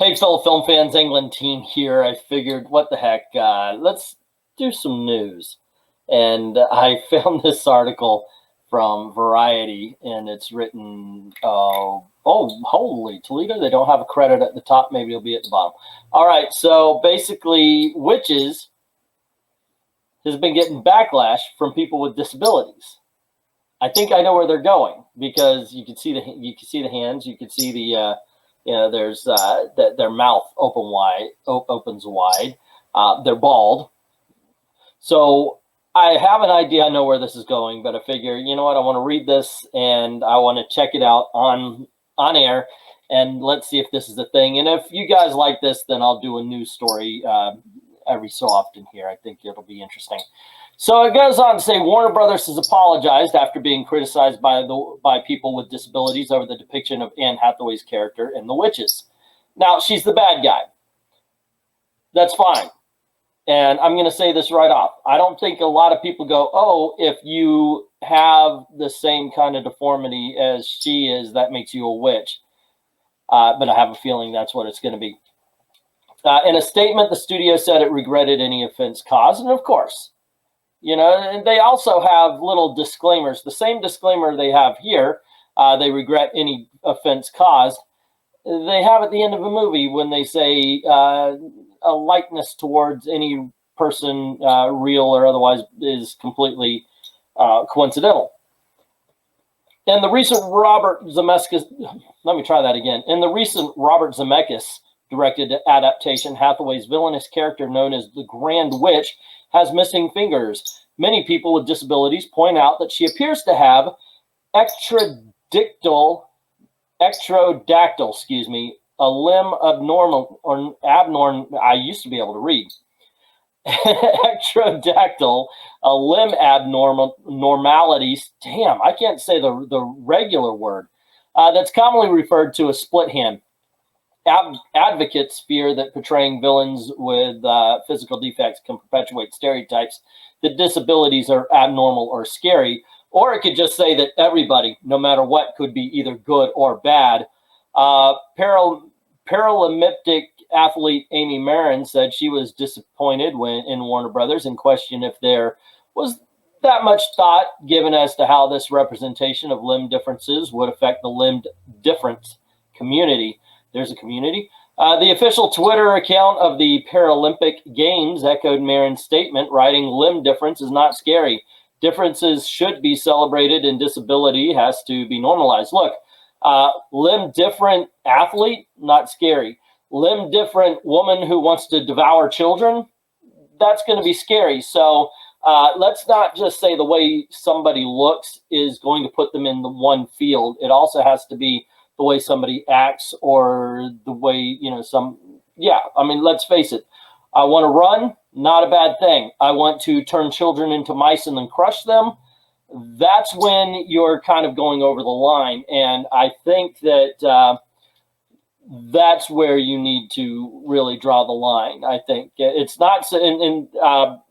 Hey, fellow film fans, England team here. I figured, what the heck, let's do some news. And I found this article from Variety, and it's written, oh, holy Toledo, they don't have a credit at the top. Maybe it'll be at the bottom. All right, so basically, Witches has been getting backlash from people with disabilities. I think I know where they're going, because you can see the hands, you can see the there's their mouth opens wide. They're bald. So I have an idea. I know where this is going, but I figure, you know what? I want to read this and I want to check it out on air, and let's see if this is a thing. And if you guys like this, then I'll do a news story every so often here. I think it'll be interesting. So it goes on to say Warner Brothers has apologized after being criticized by people with disabilities over the depiction of Anne Hathaway's character in The Witches. Now, she's the bad guy. That's fine. And I'm going to say this right off. I don't think a lot of people go, oh, if you have the same kind of deformity as she is, that makes you a witch. But I have a feeling that's what it's going to be. In a statement, the studio said it regretted any offense caused. And of course, you know, and they also have little disclaimers. The same disclaimer they have here, they regret any offense caused, they have at the end of a movie when they say a likeness towards any person, real or otherwise, is completely coincidental. In the recent Robert Zemeckis, let me try that again. In the recent Robert Zemeckis directed adaptation, Hathaway's villainous character known as the Grand Witch has missing fingers. Many people with disabilities point out that she appears to have ectrodactyl, a limb abnormal or abnormal. I used to be able to read. Ectrodactyl, a limb abnormalities. Damn, I can't say the regular word. That's commonly referred to as split hand. Advocates fear that portraying villains with physical defects can perpetuate stereotypes that disabilities are abnormal or scary, or it could just say that everybody, no matter what, could be either good or bad. Paralympic athlete Amy Marin said she was disappointed in Warner Brothers and questioned if there was that much thought given as to how this representation of limb differences would affect the limb difference community. There's a community. The official Twitter account of the Paralympic Games echoed Marin's statement, writing, "Limb difference is not scary. Differences should be celebrated and disability has to be normalized." Look, limb different athlete, not scary. Limb different woman who wants to devour children, that's going to be scary. So let's not just say the way somebody looks is going to put them in the one field. It also has to be the way somebody acts, or the way, you know, I mean, let's face it. I want to run, not a bad thing. I want to turn children into mice and then crush them. That's when you're kind of going over the line. And I think that that's where you need to really draw the line. I think it's not, and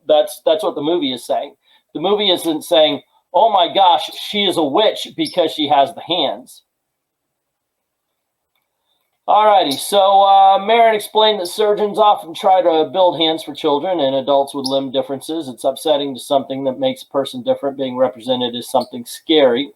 that's what the movie is saying. The movie isn't saying, oh my gosh, she is a witch because she has the hands. Alrighty, so Marin explained that surgeons often try to build hands for children and adults with limb differences. It's upsetting to something that makes a person different being represented as something scary.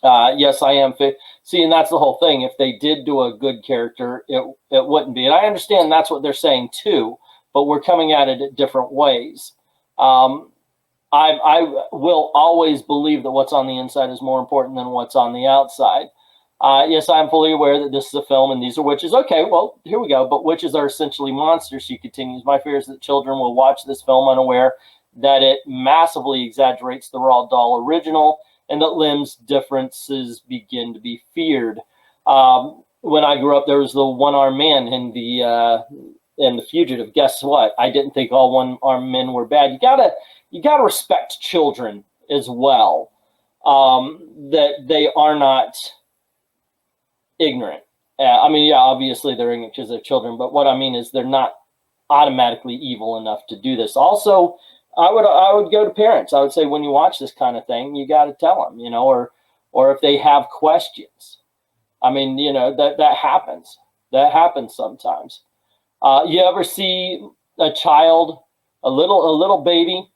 Yes, I am fit. See, and that's the whole thing. If they did do a good character, it wouldn't be. And I understand that's what they're saying too, but we're coming at it different ways. I will always believe that what's on the inside is more important than what's on the outside. Yes, I'm fully aware that this is a film and these are witches. Okay, well, here we go. But witches are essentially monsters, she continues. My fear is that children will watch this film unaware that it massively exaggerates the Roald Dahl original and that limbs differences begin to be feared. When I grew up, there was the one-armed man in the Fugitive. Guess what? I didn't think all one-armed men were bad. You gotta respect children as well. That they are not ignorant. I mean, yeah, obviously they're ignorant because they're children, but what I mean is they're not automatically evil enough to do this. Also, I would go to parents. I would say, when you watch this kind of thing, you got to tell them, you know, or if they have questions. I mean, you know, that happens. That happens sometimes. You ever see a child, a little baby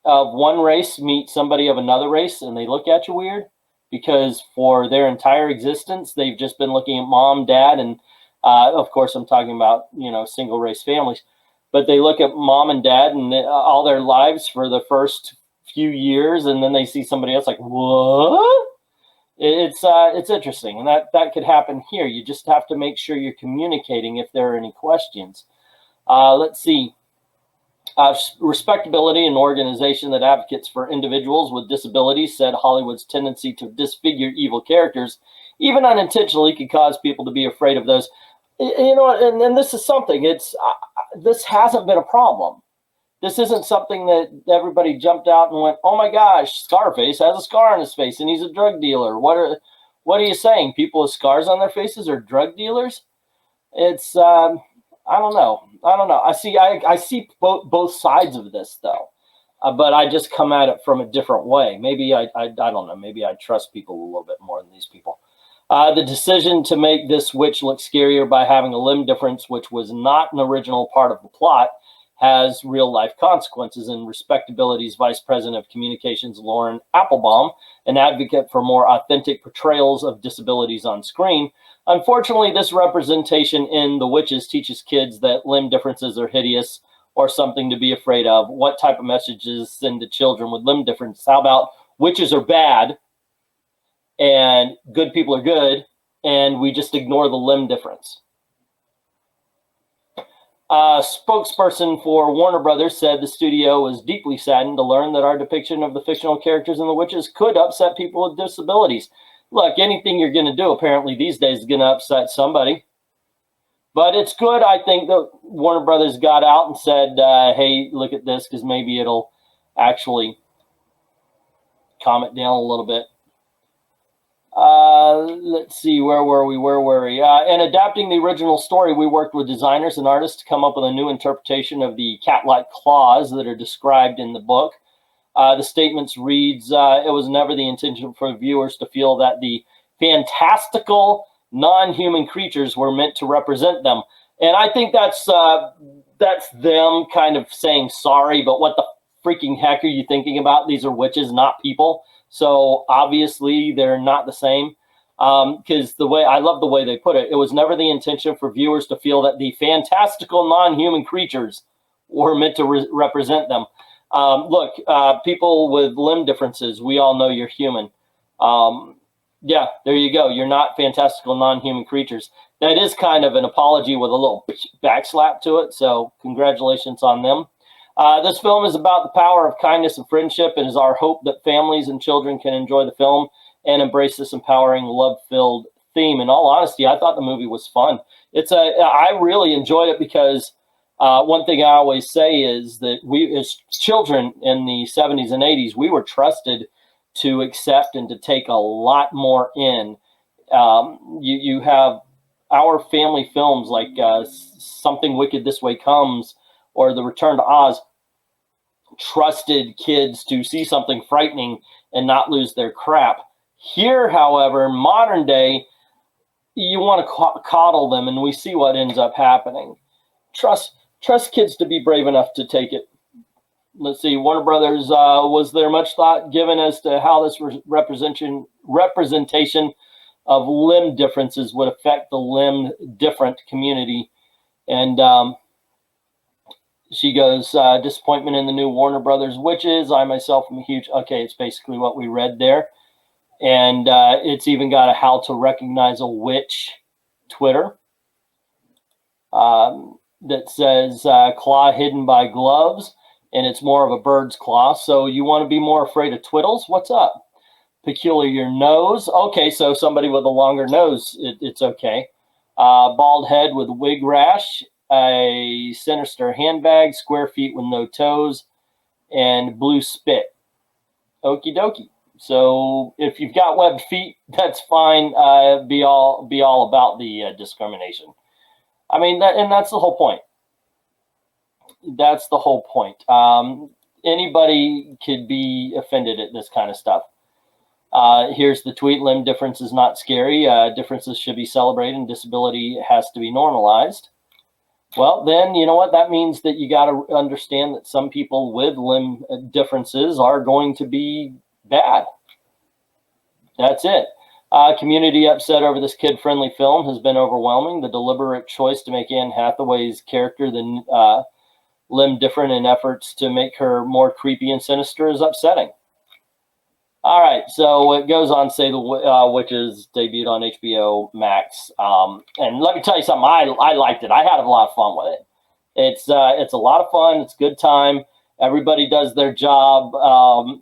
of one race meet somebody of another race and they look at you weird? Because for their entire existence, they've just been looking at mom, dad, and of course, I'm talking about, single race families, but they look at mom and dad and all their lives for the first few years, and then they see somebody else like, what? It's interesting, and that could happen here. You just have to make sure you're communicating if there are any questions. Let's see. Respectability, an organization that advocates for individuals with disabilities, said Hollywood's tendency to disfigure evil characters, even unintentionally, could cause people to be afraid of those. And this is something. This hasn't been a problem. This isn't something that everybody jumped out and went, "Oh my gosh, Scarface has a scar on his face and he's a drug dealer." What are you saying? People with scars on their faces are drug dealers? It's I don't know. I see both sides of this though, but I just come at it from a different way. Maybe I don't know. Maybe I trust people a little bit more than these people. The decision to make this witch look scarier by having a limb difference, which was not an original part of the plot, has real life consequences. And Respectability's Vice President of Communications, Lauren Applebaum, an advocate for more authentic portrayals of disabilities on screen. Unfortunately, this representation in The Witches teaches kids that limb differences are hideous or something to be afraid of. What type of messages send to children with limb differences? How about witches are bad and good people are good, and we just ignore the limb difference? A spokesperson for Warner Brothers said the studio was deeply saddened to learn that our depiction of the fictional characters in The Witches could upset people with disabilities. Look, anything you're going to do apparently these days is going to upset somebody. But it's good, I think, that Warner Brothers got out and said, hey, look at this, because maybe it'll actually calm it down a little bit. Let's see, where were we? In adapting the original story, we worked with designers and artists to come up with a new interpretation of the cat-like claws that are described in the book. The statements reads, it was never the intention for viewers to feel that the fantastical non-human creatures were meant to represent them. And I think that's them kind of saying sorry, but what the freaking heck are you thinking about? These are witches, not people. So obviously they're not the same. Because I love the way they put it. It was never the intention for viewers to feel that the fantastical non-human creatures were meant to represent them. Look, people with limb differences, we all know you're human. Yeah, there you go. You're not fantastical non-human creatures. That is kind of an apology with a little backslap to it. So congratulations on them. This film is about the power of kindness and friendship. It is our hope that families and children can enjoy the film and embrace this empowering, love-filled theme. In all honesty, I thought the movie was fun. I really enjoyed it because one thing I always say is that we, as children in the 70s and 80s, we were trusted to accept and to take a lot more in. You have our family films like Something Wicked This Way Comes or The Return to Oz trusted kids to see something frightening and not lose their crap. Here, however, modern day, you want to coddle them, and we see what ends up happening. Trust kids to be brave enough to take it. Let's see, Warner Brothers, was there much thought given as to how this representation of limb differences would affect the limb different community? And she goes, disappointment in the new Warner Brothers Witches. I myself am a huge, okay, it's basically what we read there. And it's even got a how to recognize a witch Twitter that says claw hidden by gloves, and it's more of a bird's claw. So you want to be more afraid of twiddles? What's up? Peculiar nose. Okay, so somebody with a longer nose, it's okay. Bald head with wig rash, a sinister handbag, square feet with no toes, and blue spit. Okie dokie. So if you've got webbed feet, that's fine. Be all about the discrimination. I mean, that's the whole point. That's the whole point. Anybody could be offended at this kind of stuff. Here's the tweet: limb difference is not scary. Differences should be celebrated and disability has to be normalized. Well, then, you know what? That means that you got to understand that some people with limb differences are going to be bad. That's it. Community upset over this kid-friendly film has been overwhelming. The deliberate choice to make Anne Hathaway's character the limb different in efforts to make her more creepy and sinister is upsetting. All right, so it goes on to say the Witches debuted on HBO Max, and let me tell you something. I liked it. I had a lot of fun with it. It's a lot of fun. It's a good time. Everybody does their job.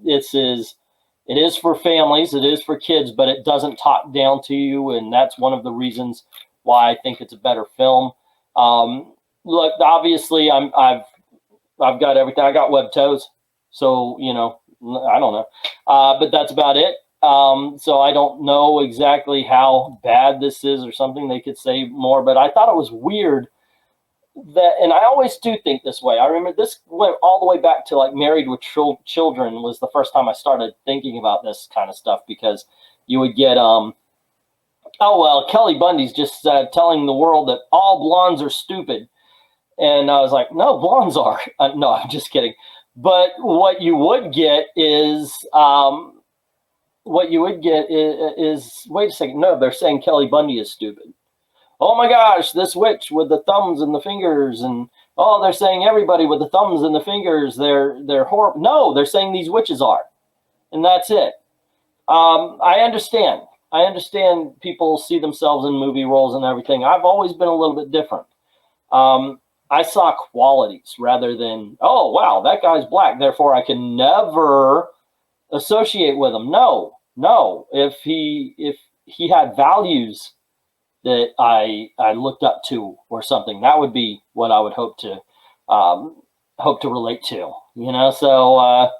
It is for families. It is for kids, but it doesn't talk down to you, and that's one of the reasons why I think it's a better film. Look, obviously, I've got everything. I got web toes, so you know. I don't know, but that's about it. So I don't know exactly how bad this is or something. They could say more, but I thought it was weird that, and I always do think this way. I remember this went all the way back to like Married with Children was the first time I started thinking about this kind of stuff, because you would get, oh, well, Kelly Bundy's just telling the world that all blondes are stupid. And I was like, no, blondes are. No, I'm just kidding. But what you would get is, wait a second, no, they're saying Kelly Bundy is stupid. Oh my gosh, this witch with the thumbs and the fingers, and oh, they're saying everybody with the thumbs and the fingers, they're horrible. No, they're saying these witches are, and that's it. I understand. I understand people see themselves in movie roles and everything. I've always been a little bit different. I saw qualities rather than, oh, wow, that guy's black, therefore I can never associate with him. No. If he had values that I looked up to or something, that would be what I would hope to relate to, you know? So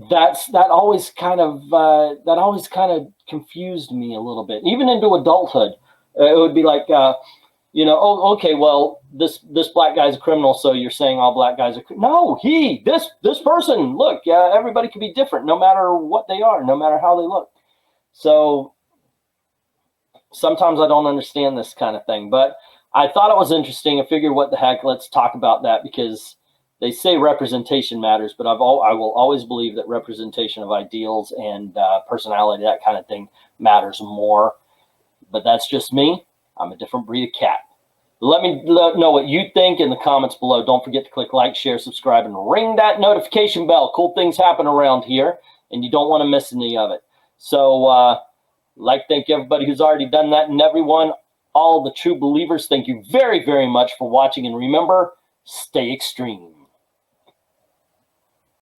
that always kind of confused me a little bit, even into adulthood. It would be like, you know, oh, okay, well, this black guy's a criminal, so you're saying all black guys are no, this person, look, everybody can be different no matter what they are, no matter how they look. So sometimes I don't understand this kind of thing, but I thought it was interesting. I figured, what the heck, let's talk about that, because they say representation matters, but I will always believe that representation of ideals and personality, that kind of thing, matters more. But that's just me. I'm a different breed of cat. Let me know what you think in the comments below. Don't forget to click like, share, subscribe, and ring that notification bell. Cool things happen around here, and you don't want to miss any of it. So, thank everybody who's already done that, and everyone, all the true believers, thank you very, very much for watching. And remember, stay extreme.